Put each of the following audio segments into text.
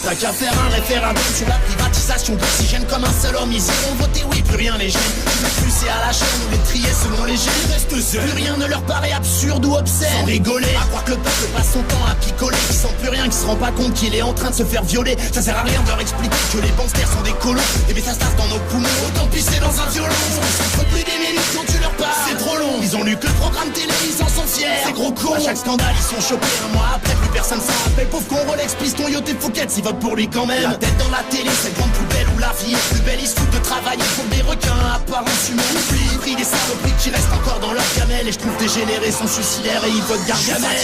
T'as qu'à faire un référendum sur la privatisation d'oxygène comme un seul homme. Ils iront voter oui, plus rien les gêne. Tu veux plus c'est à la chaîne ou les trier selon les gènes. Reste seul, plus rien ne leur paraît absurde ou obscène. Sans rigoler, à croire que le peuple passe son temps à picoler. Qui sent plus rien, qui se rend pas compte qu'il est en train de se faire violer. Ça sert à rien de leur expliquer que les banksters sont des colons. Et métastases dans nos poumons, autant pisser dans un violon. On peut plus des minutes quand tu leur parles, c'est trop long. Ils ont lu que le programme télé, ils en sont fiers. C'est gros con, à chaque scandale ils sont chopés. Un mois après plus personne s'en rappelle. Pauvre con, Rolex, piston, yacht et Fouquet, s'ils votent pour lui quand même. La tête dans la télé, cette grande poubelle où la vie est plus belle. Ils se foutent de travailler pour des requins à apparence humaine. Oublie le prix des saloperies qui restent encore dans leur gamelle. Et je trouve dégénérés sont suicidaires et ils votent Gargamel.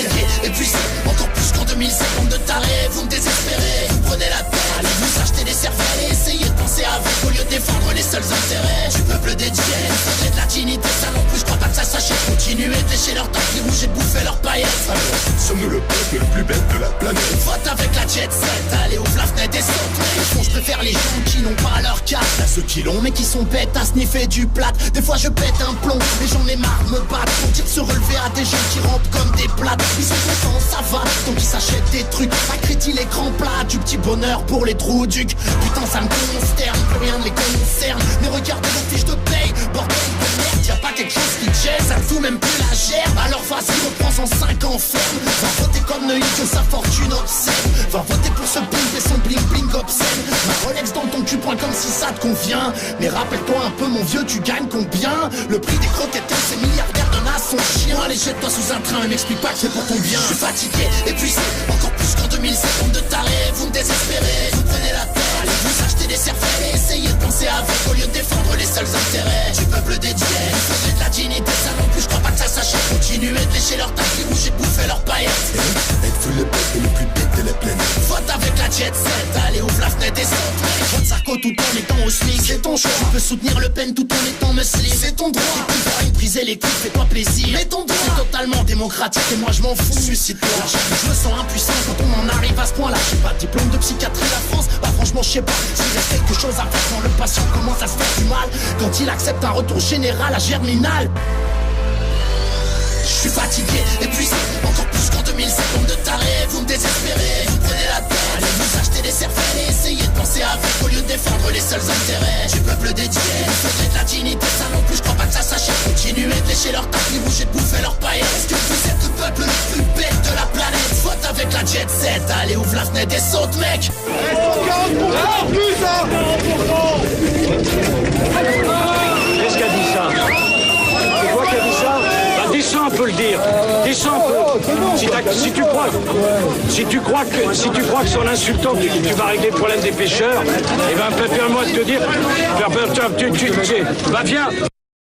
Et puis c'est encore plus qu'en 2007, bande de tarés, vous me désespérez. Vous prenez la tête, allez vous acheter des cervelles et essayez de penser à vous au lieu de défendre les seuls intérêts du peuple dédié. Faudrait de la dignité, ça non plus, je crois pas que ça s'achète. Continuez de lécher leur temps, les rouges et de bouffer leurs paillettes. Alors, sommes-nous le peuple le plus bête de la planète? Vote avec la jet set, allez ouvre la fenêtre et saute. Au fond je préfère les gens qui n'ont pas leur carte à ceux qui l'ont mais qui sont bêtes à sniffer du plat. Des fois je pète un plomb, mais j'en ai marre de me battre pour dire se relever à des gens qui rampent comme des plates. Ils sont contents, ça va, donc ils s'achètent des trucs. Accrédit l'écran plat, du petit bonheur pour les trous ducs. Putain ça me consterne, plus rien ne les concerne. Mais regardez vos fiches de paye, bordel de merde. Y'a pas quelque chose qui te gêne, ça te fout même plus la gerbe. Alors vas-y reprends en 5 ans ferme. Va voter comme Neuilly que sa fortune obscène. Va voter pour ce pimp et son bling bling obscène. Ma Rolex dans ton cul point comme si ça te convient. Mais rappelle-toi un peu mon vieux, tu gagnes combien? Le prix des croquettes, ces milliardaires donnent à son chien. Allez jette-toi sous un train et m'explique pas que c'est pour ton bien. Je suis fatigué, épuisé, encore plus qu'en 2007. Bande de tarés, vous me désespérez. Vous prenez la tête, allez vous acheter des cervelles et essayez de penser à vous au lieu de défendre les seuls intérêts du peuple dédié. Il faudrait de la dignité, ça non plus, je crois pas que ça s'achète. Continuez de lécher leur taille, les rouges et de bouffer leurs paillettes. Êtes-vous le peuple le plus bête de la planète? Vote avec la jet set, allez ouvre la fenêtre et saute. Vote Sarko tout en étant au SMIC, c'est ton choix. Tu peux soutenir Le Pen tout en étant muesli, c'est ton droit. Tu peux pas briser les couilles, fais-toi plaisir, mais ton droit. C'est totalement démocratique et moi je m'en fous. Suicide-toi, je me sens impuissant quand on en arrive à ce point là. J'ai pas de diplôme de psychiatrie, la France, bah franchement je sais pas. S'il reste quelque chose à faire quand le patient commence à se faire du mal, quand il accepte un retour général à Germinal. Je suis fatigué, épuisé, encore plus qu'en 2007. Bande de tarés, vous me désespérez. Vous prenez la tête, allez vous acheter des cervelles et essayez de penser à vous au lieu de défendre les seuls intérêts du peuple dédié. Il faudrait de la dignité, ça non plus, je crois pas que ça s'achète. Continuez de lécher leur taille, les rouges et de bouffer leurs paillettes. Est-ce que vous êtes le peuple le plus bête de la planète? Vote avec la jet set, allez ouvre la fenêtre et saute mec. 40% plus hein. Qu'est-ce qu'a dit ça? C'est quoi qui a dit ça? Bah, Deschamps peut le dire. Deschamps peut. Si tu crois que c'est en insultant que tu vas régler le problème des pêcheurs, eh ben permets-moi de te dire, va